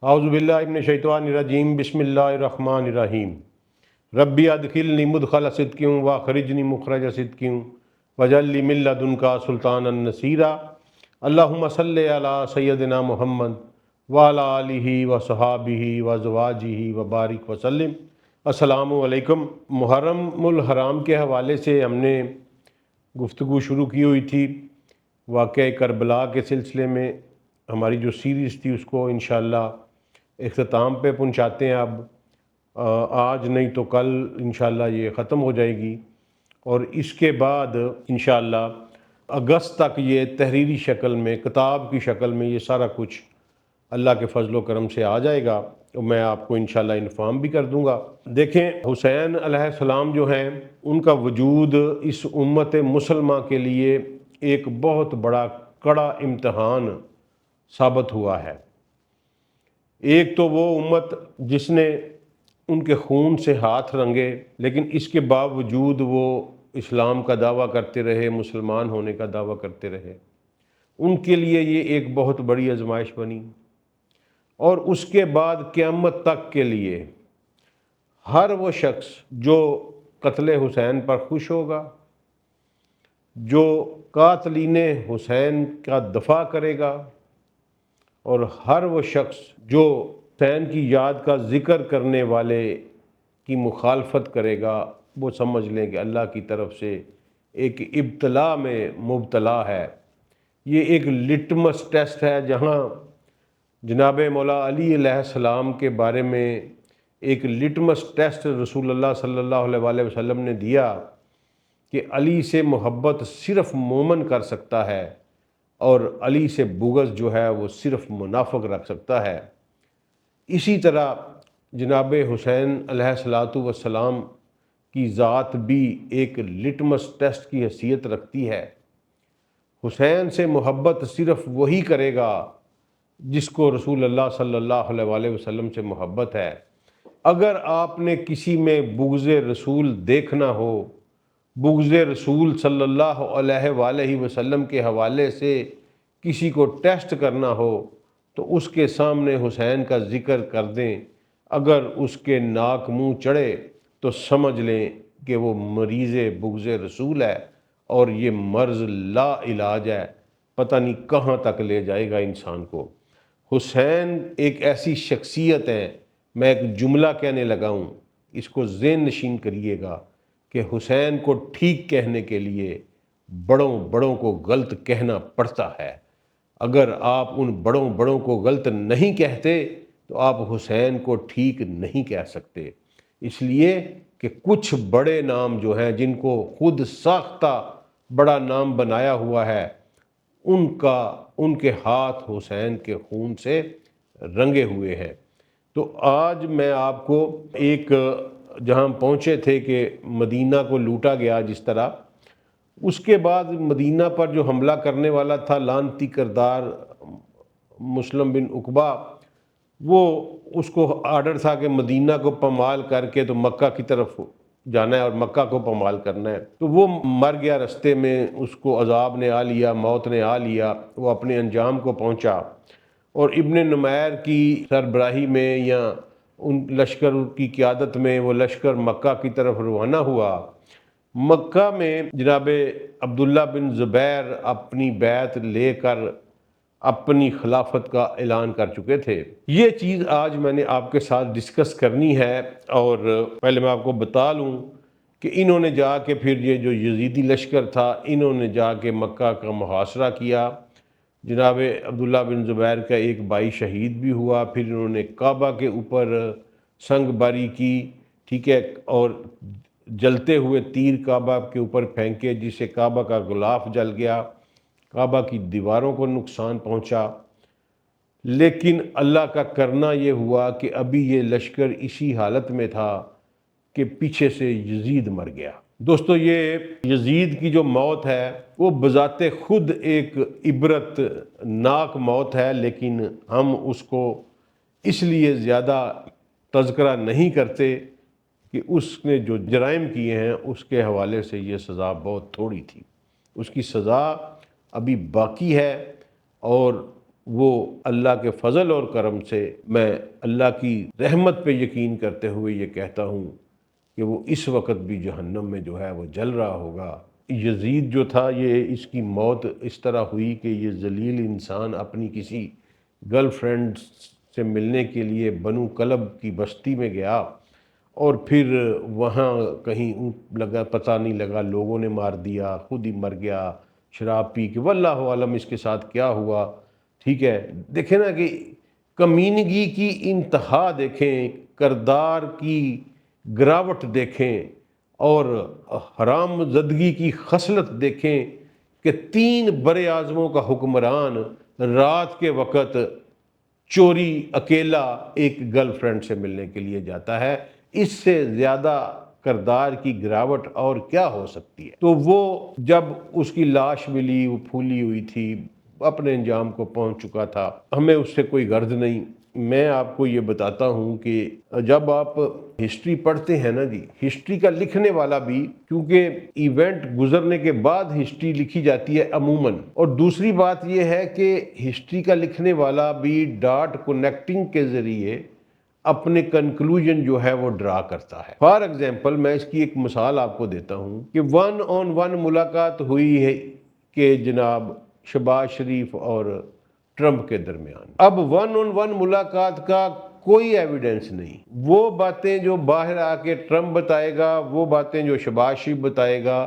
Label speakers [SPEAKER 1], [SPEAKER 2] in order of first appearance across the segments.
[SPEAKER 1] اعوذ باللہ من الشیطان الرجیم بسم اللہ الرحمن الرحیم ربی ادخلنی مدخل صدق واخرجنی مخرج صدق واجعل لی من لدنک سلطانا نصیرا اللہم صلی علی سیدنا محمد وعلی آلہ وصحابہ وازواجہ وبارک وسلم۔ السلام علیکم۔ محرم الحرام کے حوالے سے ہم نے گفتگو شروع کی ہوئی تھی، واقعہ کربلا کے سلسلے میں ہماری جو سیریز تھی اس کو انشاءاللہ اختتام پہ پہنچاتے ہیں۔ اب آج نہیں تو کل انشاءاللہ یہ ختم ہو جائے گی، اور اس کے بعد انشاءاللہ اگست تک یہ تحریری شکل میں، کتاب کی شکل میں یہ سارا کچھ اللہ کے فضل و کرم سے آ جائے گا، اور میں آپ کو انشاءاللہ انفارم بھی کر دوں گا۔ دیکھیں، حسین علیہ السلام جو ہیں، ان کا وجود اس امت مسلمہ کے لیے ایک بہت بڑا کڑا امتحان ثابت ہوا ہے۔ ایک تو وہ امت جس نے ان کے خون سے ہاتھ رنگے، لیکن اس کے باوجود وہ اسلام کا دعویٰ کرتے رہے، مسلمان ہونے کا دعویٰ کرتے رہے، ان کے لیے یہ ایک بہت بڑی آزمائش بنی۔ اور اس کے بعد قیامت تک کے لیے ہر وہ شخص جو قتل حسین پر خوش ہوگا، جو قاتلین حسین کا دفاع کرے گا، اور ہر وہ شخص جو حسین کی یاد کا ذکر کرنے والے کی مخالفت کرے گا، وہ سمجھ لیں کہ اللہ کی طرف سے ایک ابتلا میں مبتلا ہے۔ یہ ایک لٹمس ٹیسٹ ہے، جہاں جناب مولا علی علیہ السلام کے بارے میں ایک لٹمس ٹیسٹ رسول اللہ صلی اللہ علیہ وآلہ وسلم نے دیا کہ علی سے محبت صرف مومن کر سکتا ہے، اور علی سے بغض جو ہے وہ صرف منافق رکھ سکتا ہے۔ اسی طرح جناب حسین علیہ السلام کی ذات بھی ایک لٹمس ٹیسٹ کی حیثیت رکھتی ہے۔ حسین سے محبت صرف وہی کرے گا جس کو رسول اللہ صلی اللہ علیہ وآلہ وسلم سے محبت ہے۔ اگر آپ نے کسی میں بغض رسول دیکھنا ہو، بغض رسول صلی اللہ علیہ وآلہ وسلم کے حوالے سے کسی کو ٹیسٹ کرنا ہو، تو اس کے سامنے حسین کا ذکر کر دیں۔ اگر اس کے ناک منہ چڑھے تو سمجھ لیں کہ وہ مریض بغض رسول ہے، اور یہ مرض لا علاج ہے، پتہ نہیں کہاں تک لے جائے گا انسان کو۔ حسین ایک ایسی شخصیت ہے، میں ایک جملہ کہنے لگا ہوں، اس کو ذہن نشین کریے گا کہ حسین کو ٹھیک کہنے کے لیے بڑوں بڑوں کو غلط کہنا پڑتا ہے۔ اگر آپ ان بڑوں بڑوں کو غلط نہیں کہتے تو آپ حسین کو ٹھیک نہیں کہہ سکتے، اس لیے کہ کچھ بڑے نام جو ہیں، جن کو خود ساختہ بڑا نام بنایا ہوا ہے، ان کے ہاتھ حسین کے خون سے رنگے ہوئے ہیں۔ تو آج میں آپ کو ایک، جہاں پہنچے تھے کہ مدینہ کو لوٹا گیا جس طرح، اس کے بعد مدینہ پر جو حملہ کرنے والا تھا لعنتی کردار مسلم بن عقبہ، وہ اس کو آرڈر تھا کہ مدینہ کو پامال کر کے تو مکہ کی طرف جانا ہے اور مکہ کو پامال کرنا ہے، تو وہ مر گیا رستے میں، اس کو عذاب نے آ لیا، موت نے آ لیا، وہ اپنے انجام کو پہنچا۔ اور ابن نمیر کی سربراہی میں یا ان لشکر کی قیادت میں وہ لشکر مکہ کی طرف روانہ ہوا۔ مکہ میں جناب عبداللہ بن زبیر اپنی بیعت لے کر اپنی خلافت کا اعلان کر چکے تھے۔ یہ چیز آج میں نے آپ کے ساتھ ڈسکس کرنی ہے، اور پہلے میں آپ کو بتا لوں کہ انہوں نے جا کے پھر یہ جو یزیدی لشکر تھا، انہوں نے جا کے مکہ کا محاصرہ کیا۔ جناب عبداللہ بن زبیر کا ایک بھائی شہید بھی ہوا، پھر انہوں نے کعبہ کے اوپر سنگ باری کی، ٹھیک ہے، اور جلتے ہوئے تیر کعبہ کے اوپر پھینکے، جس سے کعبہ کا غلاف جل گیا، کعبہ کی دیواروں کو نقصان پہنچا۔ لیکن اللہ کا کرنا یہ ہوا کہ ابھی یہ لشکر اسی حالت میں تھا کہ پیچھے سے یزید مر گیا۔ دوستو، یہ یزید کی جو موت ہے وہ بذات خود ایک عبرت ناک موت ہے، لیکن ہم اس کو اس لیے زیادہ تذکرہ نہیں کرتے کہ اس نے جو جرائم کیے ہیں اس کے حوالے سے یہ سزا بہت تھوڑی تھی، اس کی سزا ابھی باقی ہے، اور وہ اللہ کے فضل اور کرم سے میں اللہ کی رحمت پہ یقین کرتے ہوئے یہ کہتا ہوں کہ وہ اس وقت بھی جہنم میں جو ہے وہ جل رہا ہوگا۔ یزید جو تھا، یہ اس کی موت اس طرح ہوئی کہ یہ ذلیل انسان اپنی کسی گرل فرینڈ سے ملنے کے لیے بنو کلب کی بستی میں گیا اور پھر وہاں کہیں لگا، پتہ نہیں لگا، لوگوں نے مار دیا، خود ہی مر گیا شراب پی کے، واللہ عالم اس کے ساتھ کیا ہوا۔ ٹھیک ہے، دیکھیں نا کہ کمینگی کی انتہا دیکھیں، کردار کی گراوٹ دیکھیں اور حرام زدگی کی خصلت دیکھیں کہ 3 بر اعظموں کا حکمران رات کے وقت چوری اکیلا ایک گرل فرینڈ سے ملنے کے لیے جاتا ہے۔ اس سے زیادہ کردار کی گراوٹ اور کیا ہو سکتی ہے؟ تو وہ جب اس کی لاش ملی، وہ پھولی ہوئی تھی، اپنے انجام کو پہنچ چکا تھا، ہمیں اس سے کوئی غرض نہیں۔ میں آپ کو یہ بتاتا ہوں کہ جب آپ ہسٹری پڑھتے ہیں نا جی، ہسٹری کا لکھنے والا بھی، کیونکہ ایونٹ گزرنے کے بعد ہسٹری لکھی جاتی ہے عموماً، اور دوسری بات یہ ہے کہ ہسٹری کا لکھنے والا بھی ڈاٹ کنیکٹنگ کے ذریعے اپنے کنکلوژن جو ہے وہ ڈرا کرتا ہے۔ فار ایگزامپل میں اس کی ایک مثال آپ کو دیتا ہوں کہ 1 on 1 ملاقات ہوئی ہے کہ جناب شہباز شریف اور ٹرمپ کے درمیان۔ اب 1 on 1 ملاقات کا کوئی ایویڈنس نہیں، وہ باتیں جو باہر آ کے ٹرمپ بتائے گا، وہ باتیں جو شہباز شریف بتائے گا،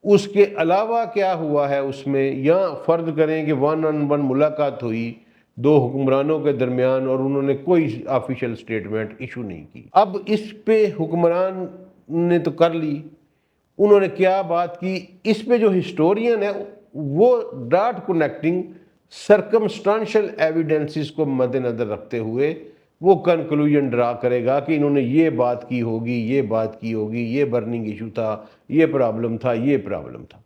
[SPEAKER 1] اس کے علاوہ کیا ہوا ہے اس میں، یا فرض کریں کہ 1 on 1 ملاقات ہوئی 2 حکمرانوں کے درمیان اور انہوں نے کوئی آفیشیل سٹیٹمنٹ ایشو نہیں کی۔ اب اس پہ حکمران نے تو کر لی، انہوں نے کیا بات کی، اس پہ جو ہسٹورین ہے وہ ڈاٹ کنیکٹنگ سرکمسٹانشل ایویڈنسز کو مد نظر رکھتے ہوئے وہ کنکلوژن ڈرا کرے گا کہ انہوں نے یہ بات کی ہوگی، یہ بات کی ہوگی، یہ برننگ ایشو تھا، یہ پرابلم تھا، یہ پرابلم تھا۔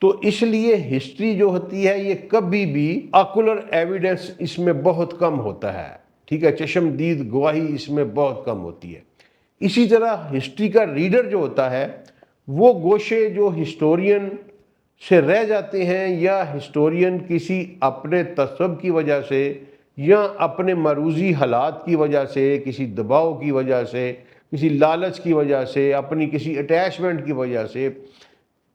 [SPEAKER 1] تو اس لیے ہسٹری جو ہوتی ہے یہ کبھی بھی آکولر ایویڈنس اس میں بہت کم ہوتا ہے، ٹھیک ہے، چشمدید گواہی اس میں بہت کم ہوتی ہے۔ اسی طرح ہسٹری کا ریڈر جو ہوتا ہے وہ گوشے جو ہسٹورین سے رہ جاتے ہیں، یا ہسٹورین کسی اپنے تعصب کی وجہ سے یا اپنے معروضی حالات کی وجہ سے، کسی دباؤ کی وجہ سے، کسی لالچ کی وجہ سے، اپنی کسی اٹیچمنٹ کی وجہ سے،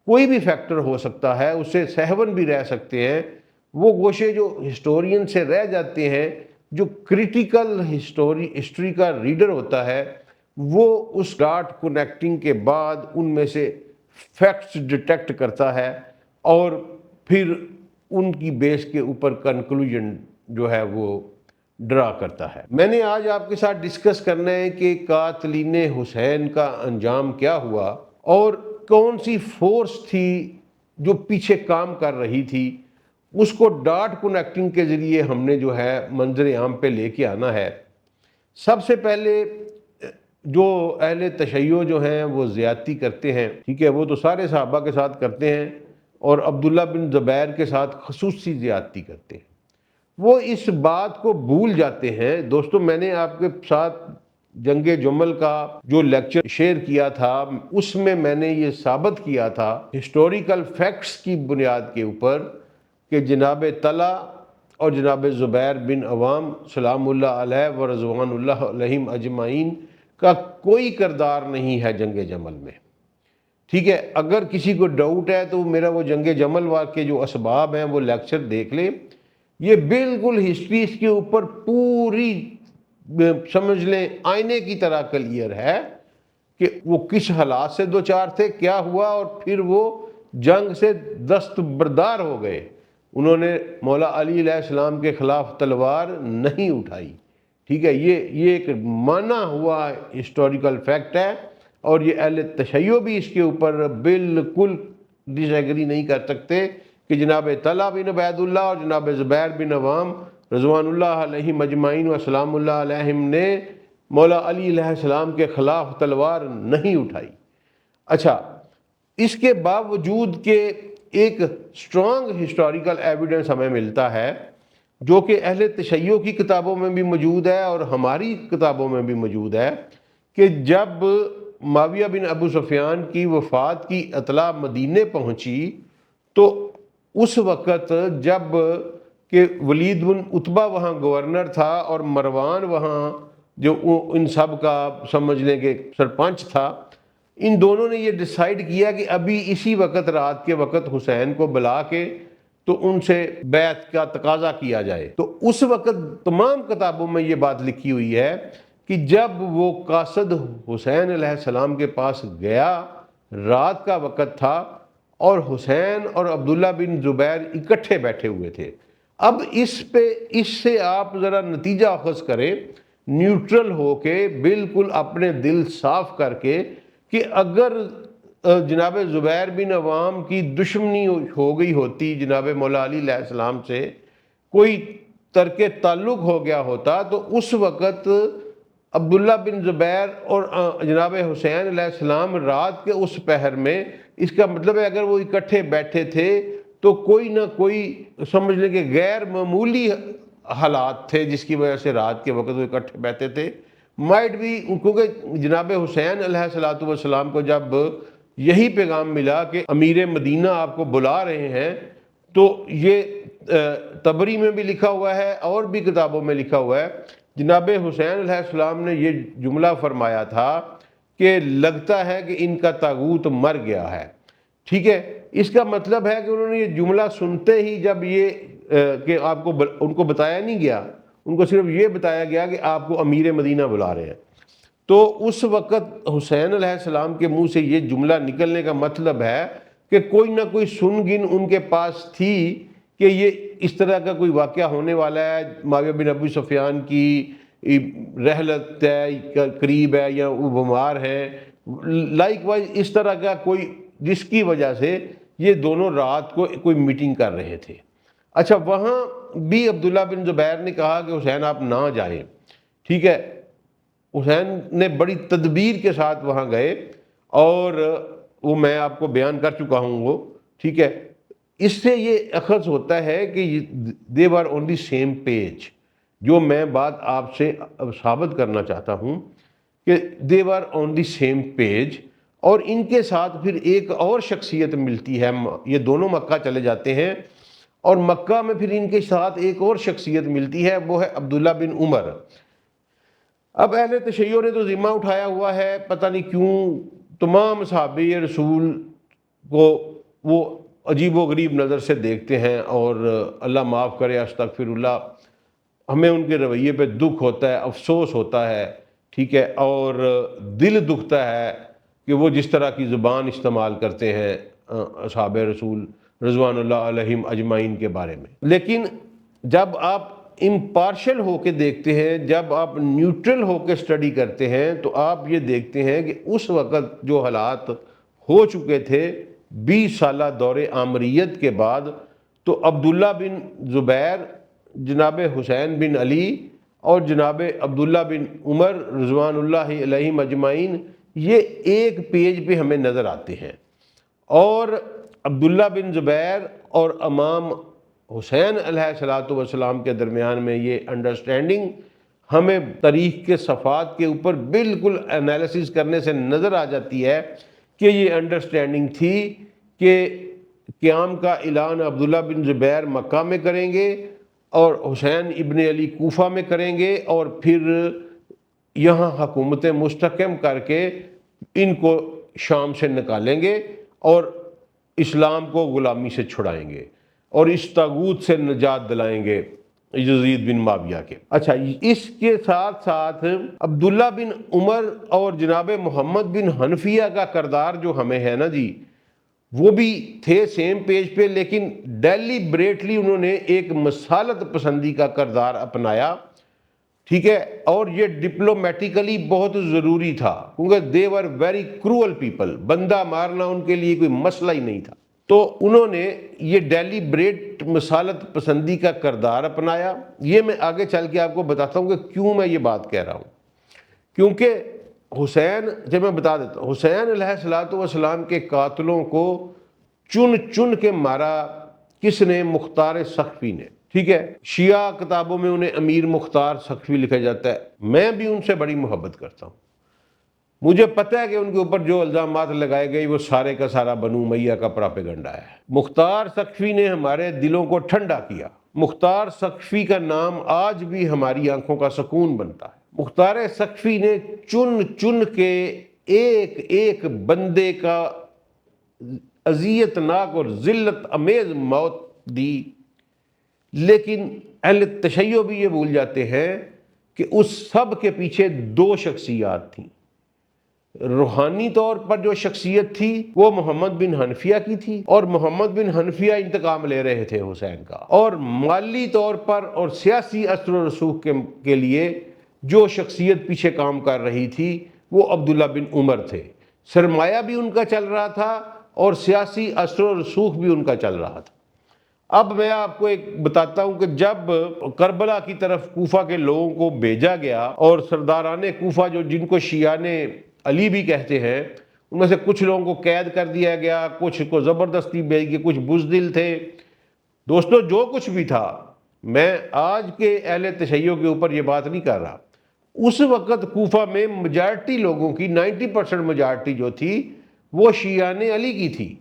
[SPEAKER 1] کوئی بھی فیکٹر ہو سکتا ہے، اس سے سہون بھی رہ سکتے ہیں، وہ گوشے جو ہسٹورین سے رہ جاتے ہیں، جو کریٹیکل ہسٹری کا ریڈر ہوتا ہے وہ اس ڈاٹ کنیکٹنگ کے بعد ان میں سے فیکٹس ڈیٹیکٹ کرتا ہے اور پھر ان کی بیس کے اوپر کنکلوژن جو ہے وہ ڈرا کرتا ہے۔ میں نے آج آپ کے ساتھ ڈسکس کرنا ہے کہ قاتلین حسین کا انجام کیا ہوا اور کون سی فورس تھی جو پیچھے کام کر رہی تھی، اس کو ڈاٹ کنیکٹنگ کے ذریعے ہم نے جو ہے منظر عام پہ لے کے آنا ہے۔ سب سے پہلے جو اہل تشیع جو ہیں وہ زیادتی کرتے ہیں، ٹھیک ہے، وہ تو سارے صحابہ کے ساتھ کرتے ہیں اور عبداللہ بن زبیر کے ساتھ خصوصی زیادتی کرتے ہیں، وہ اس بات کو بھول جاتے ہیں۔ دوستو، میں نے آپ کے ساتھ جنگ جمل کا جو لیکچر شیئر کیا تھا اس میں نے یہ ثابت کیا تھا ہسٹوریکل فیکٹس کی بنیاد کے اوپر کہ جناب طلحہ اور جناب زبیر بن عوام سلام اللہ علیہ و رضوان اللہ علیہم اجمعین کا کوئی کردار نہیں ہے جنگ جمل میں، ٹھیک ہے۔ اگر کسی کو ڈاؤٹ ہے تو میرا وہ جنگ جمل کے جو اسباب ہیں وہ لیکچر دیکھ لیں، یہ بالکل ہسٹری اس کے اوپر پوری سمجھ لیں آئینے کی طرح کلیئر ہے کہ وہ کس حالات سے دوچار تھے، کیا ہوا، اور پھر وہ جنگ سے دستبردار ہو گئے۔ انہوں نے مولا علی علیہ السلام کے خلاف تلوار نہیں اٹھائی، ٹھیک ہے۔ یہ ایک مانا ہوا ہسٹوریکل فیکٹ ہے اور یہ اہل تشیع بھی اس کے اوپر بالکل ڈس ایگری نہیں کر سکتے کہ جناب طلحہ بن عبید اللہ اور جناب زبیر بن عوام رضوان اللہ علیہم اجمعین و سلام اللہ علیہم نے مولا علی علیہ السلام کے خلاف تلوار نہیں اٹھائی۔ اچھا، اس کے باوجود کہ ایک اسٹرانگ ہسٹوریکل ایویڈنس ہمیں ملتا ہے جو کہ اہل تشیع کی کتابوں میں بھی موجود ہے اور ہماری کتابوں میں بھی موجود ہے، کہ جب معاویہ بن ابو سفیان کی وفات کی اطلاع مدینے پہنچی تو اس وقت جب کہ ولید بن عتبہ وہاں گورنر تھا اور مروان وہاں جو ان سب کا سمجھ لیں کہ سرپنچ تھا، ان دونوں نے یہ ڈیسائیڈ کیا کہ ابھی اسی وقت رات کے وقت حسین کو بلا کے تو ان سے بیعت کا تقاضا کیا جائے۔ تو اس وقت تمام کتابوں میں یہ بات لکھی ہوئی ہے کہ جب وہ قاصد حسین علیہ السلام کے پاس گیا، رات کا وقت تھا اور حسین اور عبداللہ بن زبیر اکٹھے بیٹھے ہوئے تھے۔ اب اس سے آپ ذرا نتیجہ اخذ کریں، نیوٹرل ہو کے، بالکل اپنے دل صاف کر کے، کہ اگر جناب زبیر بن عوام کی دشمنی ہو گئی ہوتی جناب مولا علی علیہ السلام سے، کوئی ترک تعلق ہو گیا ہوتا، تو اس وقت عبداللہ بن زبیر اور جناب حسین علیہ السلام رات کے اس پہر میں، اس کا مطلب ہے اگر وہ اکٹھے بیٹھے تھے تو کوئی نہ کوئی سمجھ لیں کہ غیر معمولی حالات تھے جس کی وجہ سے رات کے وقت وہ اکٹھے بیٹھے تھے۔ مائٹ بھی، کیونکہ جناب حسین علیہ السلام کو جب یہی پیغام ملا کہ امیر مدینہ آپ کو بلا رہے ہیں، تو یہ طبری میں بھی لکھا ہوا ہے اور بھی کتابوں میں لکھا ہوا ہے، جناب حسین علیہ السلام نے یہ جملہ فرمایا تھا کہ لگتا ہے کہ ان کا طاغوت مر گیا ہے۔ ٹھیک ہے، اس کا مطلب ہے کہ انہوں نے یہ جملہ سنتے ہی جب یہ کہ آپ کو ان کو بتایا نہیں گیا، ان کو صرف یہ بتایا گیا کہ آپ کو امیر مدینہ بلا رہے ہیں، تو اس وقت حسین علیہ السلام کے منہ سے یہ جملہ نکلنے کا مطلب ہے کہ کوئی نہ کوئی سن گن ان کے پاس تھی کہ یہ اس طرح کا کوئی واقعہ ہونے والا ہے، معاویہ بن ابی سفیان کی رحلت ہے، قریب ہے، یا وہ بیمار ہے، لائک وائز اس طرح کا کوئی، جس کی وجہ سے یہ دونوں رات کو کوئی میٹنگ کر رہے تھے۔ اچھا، وہاں بھی عبداللہ بن زبیر نے کہا کہ حسین آپ نہ جائیں۔ ٹھیک ہے، حسین نے بڑی تدبیر کے ساتھ وہاں گئے، اور وہ میں آپ کو بیان کر چکا ہوں وہ، ٹھیک ہے۔ اس سے یہ اخذ ہوتا ہے کہ they were on the same page۔ جو میں بات آپ سے ثابت کرنا چاہتا ہوں کہ they were on the same page، اور ان کے ساتھ پھر ایک اور شخصیت ملتی ہے، یہ دونوں مکہ چلے جاتے ہیں، اور مکہ میں پھر ان کے ساتھ ایک اور شخصیت ملتی ہے، وہ ہے عبداللہ بن عمر۔ اب اہل تشیع نے تو ذمہ اٹھایا ہوا ہے، پتہ نہیں کیوں تمام صحابی رسول کو وہ عجیب و غریب نظر سے دیکھتے ہیں، اور اللہ معاف کرے، استغفر اللہ، ہمیں ان کے رویے پہ دکھ ہوتا ہے، افسوس ہوتا ہے، ٹھیک ہے، اور دل دکھتا ہے کہ وہ جس طرح کی زبان استعمال کرتے ہیں اصحاب رسول رضوان اللہ علیہم اجمعین کے بارے میں۔ لیکن جب آپ امپارشل ہو کے دیکھتے ہیں، جب آپ نیوٹرل ہو کے سٹڈی کرتے ہیں، تو آپ یہ دیکھتے ہیں کہ اس وقت جو حالات ہو چکے تھے 20 سالہ دور آمریت کے بعد، تو عبداللہ بن زبیر، جناب حسین بن علی اور جناب عبداللہ بن عمر رضوان اللہ علیہم اجمعین، یہ ایک پیج پہ ہمیں نظر آتے ہیں، اور عبداللہ بن زبیر اور امام حسین علیہ السلام کے درمیان میں یہ انڈرسٹینڈنگ ہمیں تاریخ کے صفحات کے اوپر بالکل انالیسس کرنے سے نظر آ جاتی ہے کہ یہ انڈرسٹینڈنگ تھی کہ قیام کا اعلان عبداللہ بن زبیر مکہ میں کریں گے اور حسین ابن علی کوفہ میں کریں گے، اور پھر یہاں حکومت مستحکم کر کے ان کو شام سے نکالیں گے اور اسلام کو غلامی سے چھڑائیں گے اور اس طاغوت سے نجات دلائیں گے یزید بن معاویہ کے۔ اچھا، اس کے ساتھ ساتھ عبداللہ بن عمر اور جناب محمد بن حنفیہ کا کردار جو ہمیں ہے نا جی، وہ بھی تھے سیم پیج پہ، لیکن ڈیلیبریٹلی انہوں نے ایک مسالت پسندی کا کردار اپنایا، ٹھیک ہے، اور یہ ڈپلومیٹیکلی بہت ضروری تھا، کیونکہ they were very cruel people، بندہ مارنا ان کے لیے کوئی مسئلہ ہی نہیں تھا۔ تو انہوں نے یہ ڈیلیبریٹ مسالت پسندی کا کردار اپنایا۔ یہ میں آگے چل کے آپ کو بتاتا ہوں کہ کیوں میں یہ بات کہہ رہا ہوں، کیونکہ حسین، جب میں بتا دیتا ہوں، حسین علیہ السلام کے قاتلوں کو چن چن کے مارا کس نے؟ مختار سقفی نے، ٹھیک ہے۔ شیعہ کتابوں میں انہیں امیر مختار سقفی لکھا جاتا ہے، میں بھی ان سے بڑی محبت کرتا ہوں، مجھے پتہ ہے کہ ان کے اوپر جو الزامات لگائے گئے وہ سارے کا سارا بنو امیہ کا پراپیگنڈا ہے۔ مختار سقفی نے ہمارے دلوں کو ٹھنڈا کیا، مختار ثقفی کا نام آج بھی ہماری آنکھوں کا سکون بنتا ہے۔ مختار ثقفی نے چن چن کے ایک ایک بندے کا اذیت ناک اور ذلت امیز موت دی، لیکن اہل تشیع بھی یہ بھول جاتے ہیں کہ اس سب کے پیچھے دو شخصیات تھیں۔ روحانی طور پر جو شخصیت تھی وہ محمد بن حنفیہ کی تھی، اور محمد بن حنفیہ انتقام لے رہے تھے حسین کا، اور مالی طور پر اور سیاسی اثر و رسوخ کے لیے جو شخصیت پیچھے کام کر رہی تھی وہ عبداللہ بن عمر تھے۔ سرمایہ بھی ان کا چل رہا تھا اور سیاسی اثر و رسوخ بھی ان کا چل رہا تھا۔ اب میں آپ کو ایک بتاتا ہوں کہ جب کربلا کی طرف کوفہ کے لوگوں کو بھیجا گیا، اور سرداران کوفہ جن کو شیعان علی بھی کہتے ہیں، ان میں سے کچھ لوگوں کو قید کر دیا گیا، کچھ کو زبردستی بھیج گئے، کچھ بزدل تھے۔ دوستو جو کچھ بھی تھا، میں آج کے اہل تشیع کے اوپر یہ بات نہیں کر رہا، اس وقت کوفہ میں میجارٹی لوگوں کی 90% میجارٹی جو تھی وہ شیعان علی کی تھی،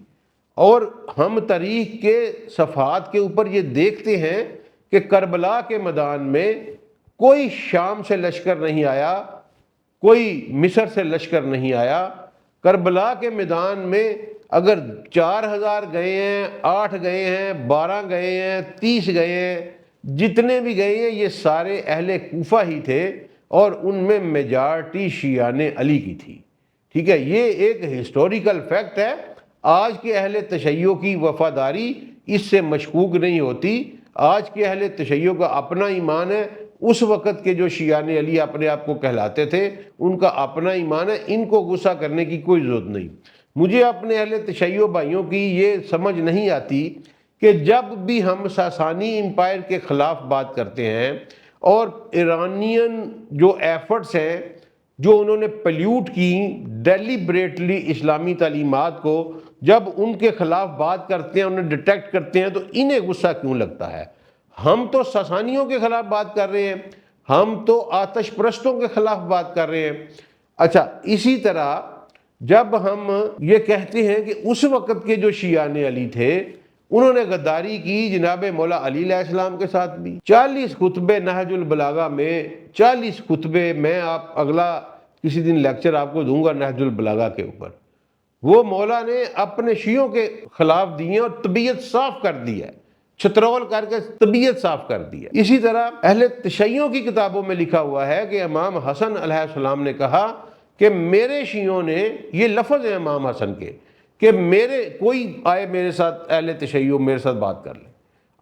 [SPEAKER 1] اور ہم تاریخ کے صفحات کے اوپر یہ دیکھتے ہیں کہ کربلا کے میدان میں کوئی شام سے لشکر نہیں آیا، کوئی مصر سے لشکر نہیں آیا۔ کربلا کے میدان میں اگر 4000 گئے ہیں، 8 گئے ہیں، 12 گئے ہیں، 30 گئے ہیں، جتنے بھی گئے ہیں یہ سارے اہل کوفہ ہی تھے، اور ان میں میجارٹی شیعان علی کی تھی۔ ٹھیک ہے، یہ ایک ہسٹوریکل فیکٹ ہے۔ آج کے اہل تشیع کی وفاداری اس سے مشکوک نہیں ہوتی۔ آج کے اہل تشیع کا اپنا ایمان ہے، اس وقت کے جو شیعان علی اپنے آپ کو کہلاتے تھے ان کا اپنا ایمان ہے، ان کو غصہ کرنے کی کوئی ضرورت نہیں۔ مجھے اپنے اہل تشیع بھائیوں کی یہ سمجھ نہیں آتی کہ جب بھی ہم ساسانی امپائر کے خلاف بات کرتے ہیں، اور ایرانین جو ایفرٹس ہیں جو انہوں نے پلیوٹ کی ڈیلیبریٹلی اسلامی تعلیمات کو، جب ان کے خلاف بات کرتے ہیں، انہیں ڈیٹیکٹ کرتے ہیں، تو انہیں غصہ کیوں لگتا ہے؟ ہم تو ساسانیوں کے خلاف بات کر رہے ہیں، ہم تو آتش پرستوں کے خلاف بات کر رہے ہیں۔ اچھا، اسی طرح جب ہم یہ کہتے ہیں کہ اس وقت کے جو شیعان علی تھے انہوں نے غداری کی جناب مولا علی علیہ السلام کے ساتھ بھی، 40 خطبے نہج البلاغہ میں، 40 خطبے میں، آپ اگلا کسی دن لیکچر آپ کو دوں گا نہج البلاغہ کے اوپر، وہ مولا نے اپنے شیعوں کے خلاف دیے اور طبیعت صاف کر دی ہے، چھترول کر کے طبیعت صاف کر دی ہے۔ اسی طرح اہل تشیع کی کتابوں میں لکھا ہوا ہے کہ امام حسن علیہ السلام نے کہا کہ میرے شیعوں نے، یہ لفظ ہے امام حسن کے، کہ میرے کوئی آئے میرے ساتھ اہل تشیع میرے ساتھ بات کر لے،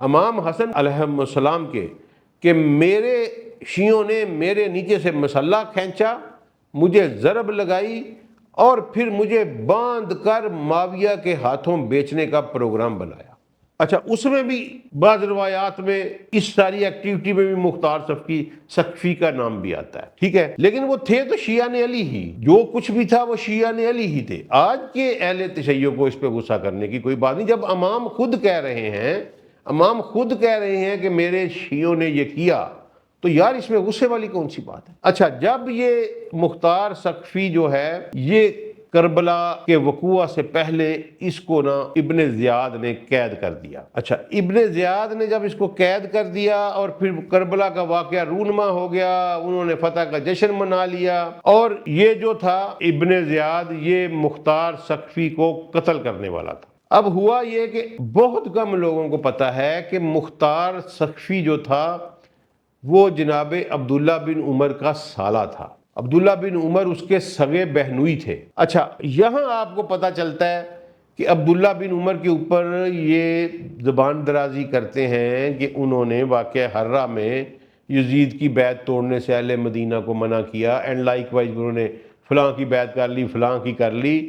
[SPEAKER 1] امام حسن علیہ السلام کے، کہ میرے شیعوں نے میرے نیچے سے مسلح کھینچا، مجھے ضرب لگائی، اور پھر مجھے باندھ کر معاویہ کے ہاتھوں بیچنے کا پروگرام بنایا۔ اچھا، اس میں بھی بعض روایات میں اس ساری ایکٹیویٹی میں بھی مختار ثقفی کا نام بھی آتا ہے، ٹھیک ہے، لیکن وہ تھے تو شیعان علی ہی، جو کچھ بھی تھا وہ شیعان علی ہی تھے۔ آج کے اہل تشیع کو اس پہ غصہ کرنے کی کوئی بات نہیں، جب امام خود کہہ رہے ہیں کہ میرے شیعوں نے یہ کیا، تو یار اس میں غصے والی کون سی بات ہے؟ اچھا، جب یہ مختار ثقفی جو ہے یہ کربلا کے وقوع سے پہلے اس کو ابن زیاد نے قید کر دیا۔ اچھا، ابن زیاد نے جب اس کو قید کر دیا اور پھر کربلا کا واقعہ رونما ہو گیا، انہوں نے فتح کا جشن منا لیا، اور یہ جو تھا ابن زیاد یہ مختار ثقفی کو قتل کرنے والا تھا۔ اب ہوا یہ کہ بہت کم لوگوں کو پتا ہے کہ مختار ثقفی جو تھا وہ جناب عبداللہ بن عمر کا سالہ تھا۔ عبداللہ بن عمر اس کے سگے بہنوئی تھے۔ اچھا، یہاں آپ کو پتہ چلتا ہے کہ عبداللہ بن عمر کے اوپر یہ زبان درازی کرتے ہیں کہ انہوں نے واقعہ حرہ میں یزید کی بیعت توڑنے سے اہل مدینہ کو منع کیا، اینڈ لائک وائز انہوں نے فلاں کی بیعت کر لی، فلاں کی کر لی۔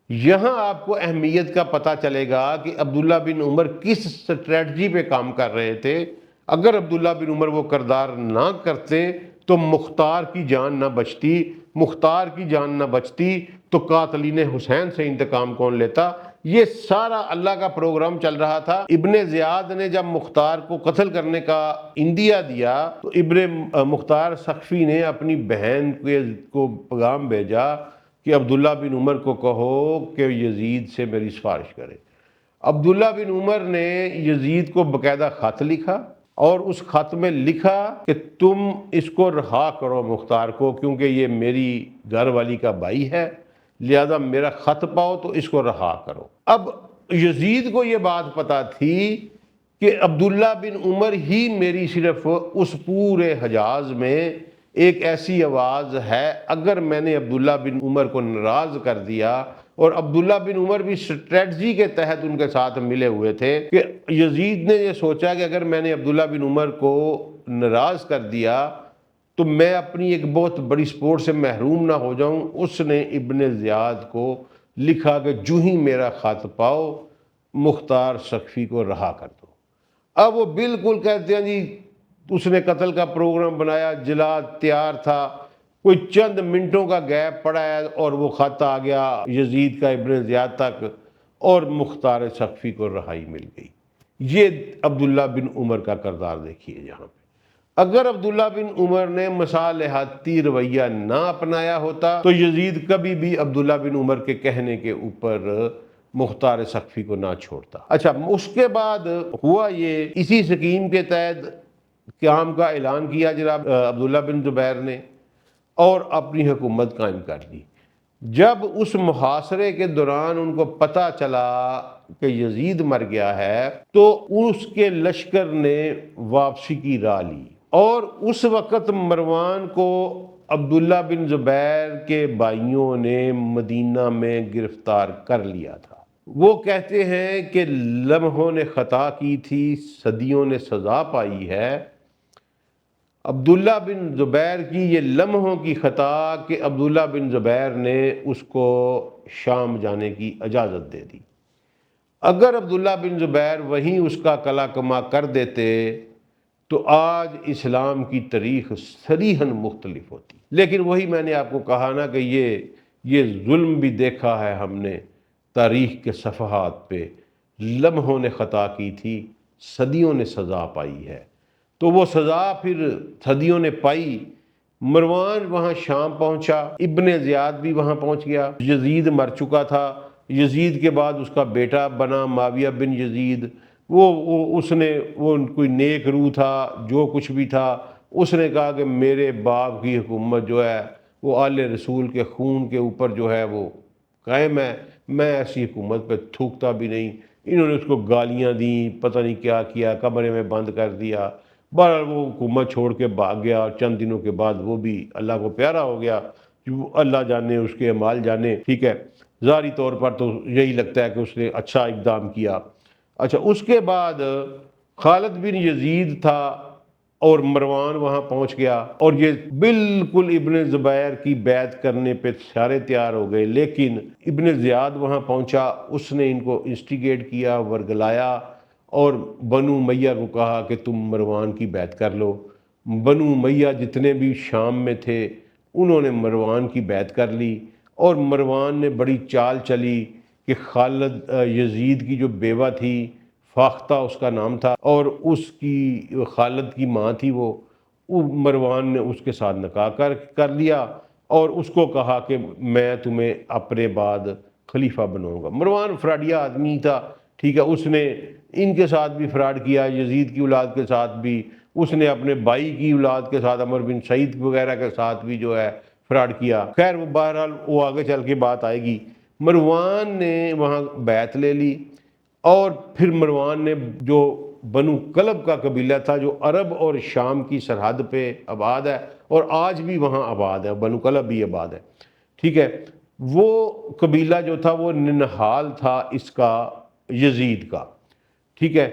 [SPEAKER 1] یہاں آپ کو اہمیت کا پتہ چلے گا کہ عبداللہ بن عمر کس اسٹریٹجی پہ کام کر رہے تھے۔ اگر عبداللہ بن عمر وہ کردار نہ کرتے تو مختار کی جان نہ بچتی، مختار کی جان نہ بچتی تو قاتلین حسین سے انتقام کون لیتا؟ یہ سارا اللہ کا پروگرام چل رہا تھا۔ ابن زیاد نے جب مختار کو قتل کرنے کا اندیا دیا تو ابن مختار ثقفی نے اپنی بہن کو پیغام بھیجا کہ عبداللہ بن عمر کو کہو کہ یزید سے میری سفارش کرے۔ عبداللہ بن عمر نے یزید کو باقاعدہ خط لکھا اور اس خط میں لکھا کہ تم اس کو رہا کرو مختار کو، کیونکہ یہ میری گھر والی کا بھائی ہے، لہذا میرا خط پاؤ تو اس کو رہا کرو۔ اب یزید کو یہ بات پتا تھی کہ عبداللہ بن عمر ہی میری صرف اس پورے حجاز میں ایک ایسی آواز ہے، اگر میں نے عبداللہ بن عمر کو ناراض کر دیا، اور عبداللہ بن عمر بھی اسٹریٹجی کے تحت ان کے ساتھ ملے ہوئے تھے کہ یزید نے یہ سوچا کہ اگر میں نے عبداللہ بن عمر کو ناراض کر دیا تو میں اپنی ایک بہت بڑی سپورٹ سے محروم نہ ہو جاؤں۔ اس نے ابن زیاد کو لکھا کہ جو ہی میرا خط پاؤ مختار ثقفی کو رہا کر دو۔ اب وہ بالکل کہتے ہیں جی اس نے قتل کا پروگرام بنایا، جلاد تیار تھا، کوئی چند منٹوں کا گیپ پڑا ہے اور وہ خط آ گیا یزید کا ابن زیاد تک، اور مختار ثقفی کو رہائی مل گئی۔ یہ عبداللہ بن عمر کا کردار دیکھیے یہاں پہ۔ اگر عبداللہ بن عمر نے مصالحتی رویہ نہ اپنایا ہوتا تو یزید کبھی بھی عبداللہ بن عمر کے کہنے کے اوپر مختار ثقفی کو نہ چھوڑتا۔ اچھا، اس کے بعد ہوا یہ، اسی سکیم کے تحت قیام کا اعلان کیا جناب عبداللہ بن زبیر نے، اور اپنی حکومت قائم کر لی۔ جب اس محاصرے کے دوران ان کو پتہ چلا کہ یزید مر گیا ہے تو اس کے لشکر نے واپسی کی راہ لی، اور اس وقت مروان کو عبداللہ بن زبیر کے بھائیوں نے مدینہ میں گرفتار کر لیا تھا۔ وہ کہتے ہیں کہ لمحوں نے خطا کی تھی، صدیوں نے سزا پائی ہے۔ عبداللہ بن زبیر کی یہ لمحوں کی خطا کہ عبداللہ بن زبیر نے اس کو شام جانے کی اجازت دے دی۔ اگر عبداللہ بن زبیر وہیں اس کا کلا کما کر دیتے تو آج اسلام کی تاریخ صریحاً مختلف ہوتی۔ لیکن وہی میں نے آپ کو کہا نا کہ یہ ظلم بھی دیکھا ہے ہم نے تاریخ کے صفحات پہ، لمحوں نے خطا کی تھی، صدیوں نے سزا پائی ہے۔ تو وہ سزا پھر صدیوں نے پائی۔ مروان وہاں شام پہنچا، ابن زیاد بھی وہاں پہنچ گیا، یزید مر چکا تھا، یزید کے بعد اس کا بیٹا بنا معاویہ بن یزید، اس نے کوئی نیک روح تھا، جو کچھ بھی تھا، اس نے کہا کہ میرے باپ کی حکومت جو ہے وہ آل رسول کے خون کے اوپر جو ہے وہ قائم ہے، میں ایسی حکومت پہ تھوکتا بھی نہیں۔ انہوں نے اس کو گالیاں دیں، پتہ نہیں کیا کیا، کمرے میں بند کر دیا۔ بہرحال وہ حکومت چھوڑ کے بھاگ گیا، اور چند دنوں کے بعد وہ بھی اللہ کو پیارا ہو گیا۔ اللہ جانے اس کے اعمال جانے، ٹھیک ہے، ظاہری طور پر تو یہی لگتا ہے کہ اس نے اچھا اقدام کیا۔ اچھا، اس کے بعد خالد بن یزید تھا اور مروان وہاں پہنچ گیا، اور یہ بالکل ابن زبیر کی بیعت کرنے پہ سارے تیار ہو گئے، لیکن ابن زیاد وہاں پہنچا، اس نے ان کو انسٹیگیٹ کیا، ورگلایا، اور بنو امیہ کو کہا کہ تم مروان کی بیعت کر لو۔ بنو امیہ جتنے بھی شام میں تھے انہوں نے مروان کی بیعت کر لی، اور مروان نے بڑی چال چلی کہ خالد یزید کی جو بیوہ تھی، فاختہ اس کا نام تھا، اور اس کی خالد کی ماں تھی، وہ مروان نے اس کے ساتھ نکاح کر لیا، اور اس کو کہا کہ میں تمہیں اپنے بعد خلیفہ بناؤں گا۔ مروان فراڈیا آدمی تھا، ٹھیک ہے، اس نے ان کے ساتھ بھی فراڈ کیا، یزید کی اولاد کے ساتھ بھی، اس نے اپنے بھائی کی اولاد کے ساتھ عمر بن سعید وغیرہ کے ساتھ بھی جو ہے فراڈ کیا۔ خیر وہ بہرحال وہ آگے چل کے بات آئے گی۔ مروان نے وہاں بیعت لے لی، اور پھر مروان نے جو بنو کلب کا قبیلہ تھا جو عرب اور شام کی سرحد پہ آباد ہے، اور آج بھی وہاں آباد ہے، بنو کلب بھی آباد ہے، ٹھیک ہے، وہ قبیلہ جو تھا وہ ننہال تھا اس کا، یزید کا، ٹھیک ہے،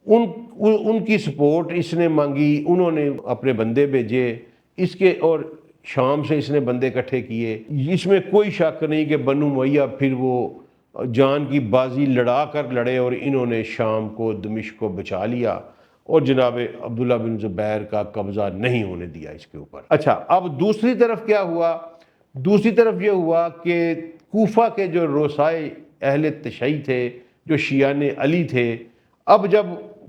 [SPEAKER 1] ان کی سپورٹ اس نے مانگی، انہوں نے اپنے بندے بھیجے اس کے، اور شام سے اس نے بندے اکٹھے کیے۔ اس میں کوئی شک نہیں کہ بنو امیہ پھر وہ جان کی بازی لڑا کر لڑے، اور انہوں نے شام کو، دمشق کو بچا لیا، اور جناب عبداللہ بن زبیر کا قبضہ نہیں ہونے دیا اس کے اوپر۔ اچھا، اب دوسری طرف کیا ہوا؟ دوسری طرف یہ ہوا کہ کوفہ کے جو روسائے اہل تشیع تھے، جو شیعان علی تھے، اب جب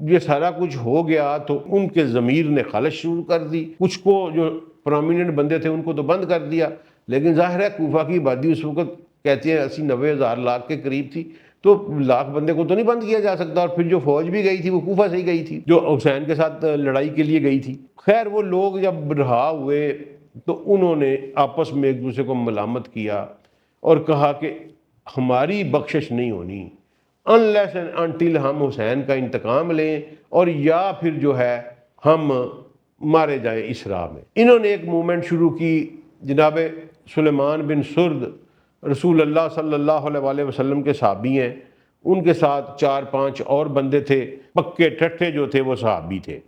[SPEAKER 1] یہ سارا کچھ ہو گیا تو ان کے ضمیر نے خلش شروع کر دی۔ کچھ کو جو پرومیننٹ بندے تھے ان کو تو بند کر دیا، لیکن ظاہر ہے کوفہ کی آبادی اس وقت کہتے ہیں 80-90 ہزار لاکھ کے قریب تھی، تو لاکھ بندے کو تو نہیں بند کیا جا سکتا، اور پھر جو فوج بھی گئی تھی وہ کوفہ سے ہی گئی تھی، جو حسین کے ساتھ لڑائی کے لیے گئی تھی۔ خیر وہ لوگ جب رہا ہوئے تو انہوں نے آپس میں ایک دوسرے کو ملامت کیا اور کہا کہ ہماری بخشش نہیں ہونی unless and until ہم حسین کا انتقام لیں، اور یا پھر جو ہے ہم مارے جائیں اس راہ میں۔ انہوں نے ایک موومنٹ شروع کی، جناب سلیمان بن سرد رسول اللہ صلی اللہ علیہ وآلہ وسلم کے صحابی ہیں، ان کے ساتھ 4-5 اور بندے تھے، پکے ٹھٹھے جو تھے وہ صحابی تھے،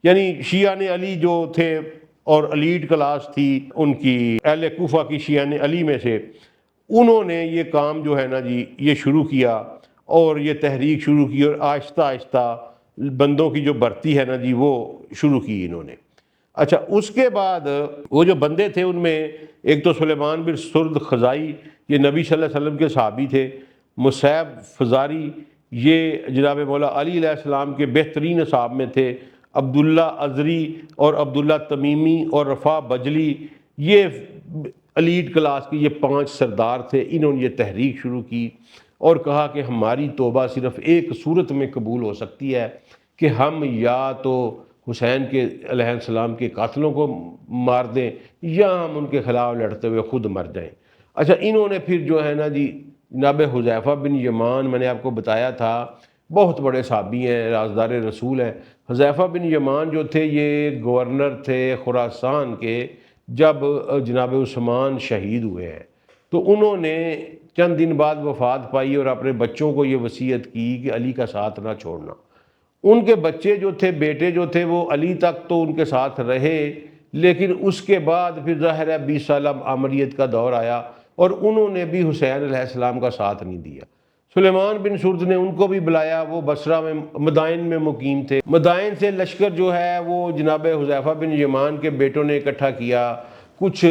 [SPEAKER 1] یعنی شیعان علی جو تھے اور الیٹ کلاس تھی ان کی، اہل کوفہ کی شیعان علی میں سے، انہوں نے یہ کام جو ہے نا جی یہ شروع کیا اور یہ تحریک شروع کی، اور آہستہ آہستہ بندوں کی جو بھرتی ہے نا جی وہ شروع کی انہوں نے۔ اچھا اس کے بعد وہ جو بندے تھے ان میں ایک تو سلیمان بن سرد خزائی، یہ نبی صلی اللہ علیہ وسلم کے صحابی تھے، مصعب فزاری یہ جناب مولا علی علیہ السلام کے بہترین اصحاب میں تھے، عبداللہ ازری اور عبداللہ تمیمی اور رفاع بجلی، یہ الیٹ کلاس کے یہ 5 سردار تھے۔ انہوں نے یہ تحریک شروع کی اور کہا کہ ہماری توبہ صرف ایک صورت میں قبول ہو سکتی ہے کہ ہم یا تو حسین کے علیہ السلام کے قاتلوں کو مار دیں یا ہم ان کے خلاف لڑتے ہوئے خود مر جائیں۔ اچھا انہوں نے پھر جو ہے نا جی جناب حذیفہ بن یمان، میں نے آپ کو بتایا تھا بہت بڑے صحابی ہیں، رازدار رسول ہیں۔ حذیفہ بن یمان جو تھے یہ گورنر تھے خراسان کے جب جناب عثمان شہید ہوئے ہیں، تو انہوں نے چند دن بعد وفات پائی اور اپنے بچوں کو یہ وصیت کی کہ علی کا ساتھ نہ چھوڑنا۔ ان کے بچے جو تھے، بیٹے جو تھے، وہ علی تک تو ان کے ساتھ رہے، لیکن اس کے بعد پھر ظاہر ہے 20 سالہ آمریت کا دور آیا اور انہوں نے بھی حسین علیہ السلام کا ساتھ نہیں دیا۔ سلیمان بن سرد نے ان کو بھی بلایا، وہ بصرہ میں مدائن میں مقیم تھے۔ مدائن سے لشکر جو ہے وہ جناب حذیفہ بن یمان کے بیٹوں نے اکٹھا کیا، کچھ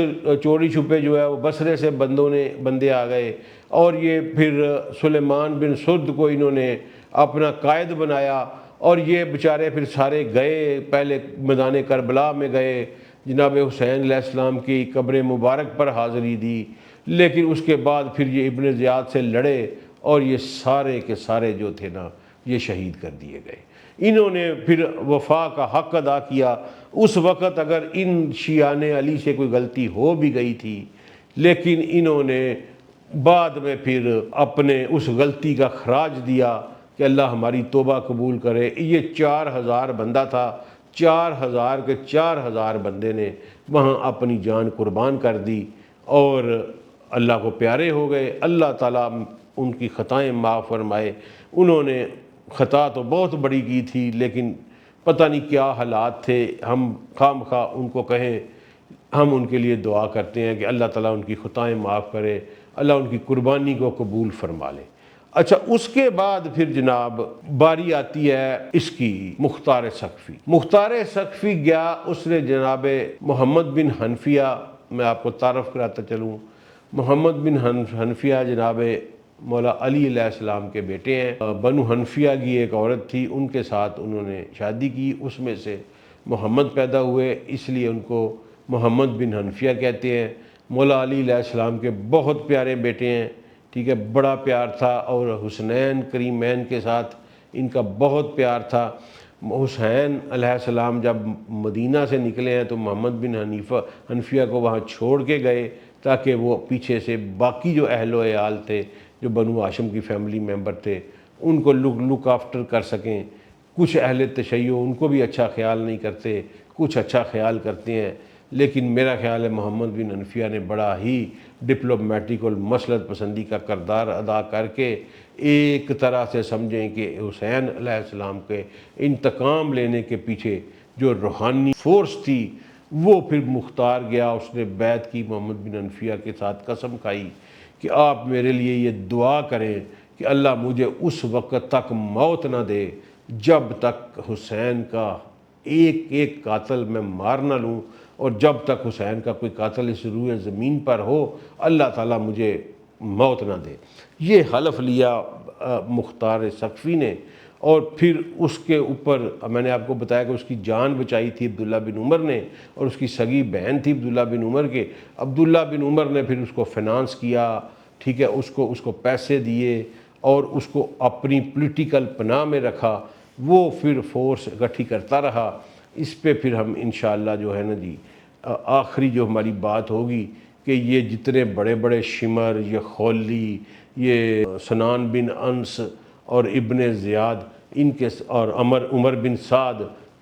[SPEAKER 1] چوری چھپے جو ہے وہ بصرے سے بندے آ گئے، اور یہ پھر سلیمان بن سرد کو انہوں نے اپنا قائد بنایا، اور یہ بیچارے پھر سارے گئے، پہلے میدان کربلا میں گئے، جناب حسین علیہ السلام کی قبر مبارک پر حاضری دی، لیکن اس کے بعد پھر یہ ابن زیاد سے لڑے اور یہ سارے کے سارے جو تھے نا یہ شہید کر دیے گئے۔ انہوں نے پھر وفا کا حق ادا کیا۔ اس وقت اگر ان شیعان علی سے کوئی غلطی ہو بھی گئی تھی، لیکن انہوں نے بعد میں پھر اپنے اس غلطی کا خراج دیا کہ اللہ ہماری توبہ قبول کرے۔ یہ 4000 بندہ تھا، 4000 کے 4000 بندے نے وہاں اپنی جان قربان کر دی اور اللہ کو پیارے ہو گئے۔ اللہ تعالیٰ ان کی خطائیں معاف فرمائے۔ انہوں نے خطا تو بہت بڑی کی تھی، لیکن پتہ نہیں کیا حالات تھے، ہم خام خواہ ان کو کہیں، ہم ان کے لیے دعا کرتے ہیں کہ اللہ تعالیٰ ان کی خطائیں معاف کرے، اللہ ان کی قربانی کو قبول فرما لے۔ اچھا اس کے بعد پھر جناب باری آتی ہے اس کی مختار ثقفی۔ مختار ثقفی گیا، اس نے جناب محمد بن حنفیہ، میں آپ کو تعارف کراتا چلوں، محمد بن حنفیہ جناب مولا علی علیہ السلام کے بیٹے ہیں۔ بنو حنفیہ کی ایک عورت تھی، ان کے ساتھ انہوں نے شادی کی، اس میں سے محمد پیدا ہوئے، اس لیے ان کو محمد بن حنفیہ کہتے ہیں۔ مولا علی علیہ السلام کے بہت پیارے بیٹے ہیں، ٹھیک ہے، بڑا پیار تھا، اور حسنین کریمین کے ساتھ ان کا بہت پیار تھا۔ حسین علیہ السلام جب مدینہ سے نکلے ہیں تو محمد بن حنفیہ کو وہاں چھوڑ کے گئے تاکہ وہ پیچھے سے باقی جو اہل و عیال تھے، جو بنو ہاشم کی فیملی ممبر تھے، ان کو لک آفٹر کر سکیں۔ کچھ اہل تشیع ان کو بھی اچھا خیال نہیں کرتے، کچھ اچھا خیال کرتے ہیں، لیکن میرا خیال ہے محمد بن حنفیہ نے بڑا ہی ڈپلومیٹک اور مسلط پسندی کا کردار ادا کر کے ایک طرح سے سمجھیں کہ حسین علیہ السلام کے انتقام لینے کے پیچھے جو روحانی فورس تھی وہ پھر مختار گیا، اس نے بیعت کی محمد بن حنفیہ کے ساتھ، قسم کھائی کہ آپ میرے لیے یہ دعا کریں کہ اللہ مجھے اس وقت تک موت نہ دے جب تک حسین کا ایک ایک قاتل میں مار نہ لوں، اور جب تک حسین کا کوئی قاتل اس روئے زمین پر ہو اللہ تعالیٰ مجھے موت نہ دے۔ یہ حلف لیا مختار ثقفی نے، اور پھر اس کے اوپر میں نے آپ کو بتایا کہ اس کی جان بچائی تھی عبداللہ بن عمر نے، اور اس کی سگی بہن تھی عبداللہ بن عمر کے۔ عبداللہ بن عمر نے پھر اس کو فنانس کیا، ٹھیک ہے، اس کو پیسے دیے، اور اس کو اپنی پولیٹیکل پناہ میں رکھا، وہ پھر فورس اکٹھی کرتا رہا۔ اس پہ پھر ہم انشاءاللہ جو ہے نا جی آخری جو ہماری بات ہوگی کہ یہ جتنے بڑے بڑے شمر، یہ خولی، یہ سنان بن انس اور ابن زیاد، ان کے اور عمر بن سعد،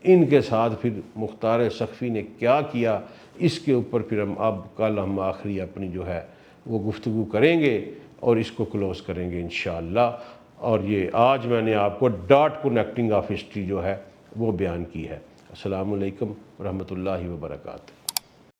[SPEAKER 1] ان کے ساتھ پھر مختار سقفی نے کیا کیا، اس کے اوپر پھر اب کل ہم آخری اپنی جو ہے وہ گفتگو کریں گے اور اس کو کلوز کریں گے انشاءاللہ۔ اور یہ آج میں نے آپ کو ڈاٹ کنیکٹنگ آف ہسٹری جو ہے وہ بیان کی ہے۔ السلام علیکم ورحمۃ اللہ وبرکاتہ۔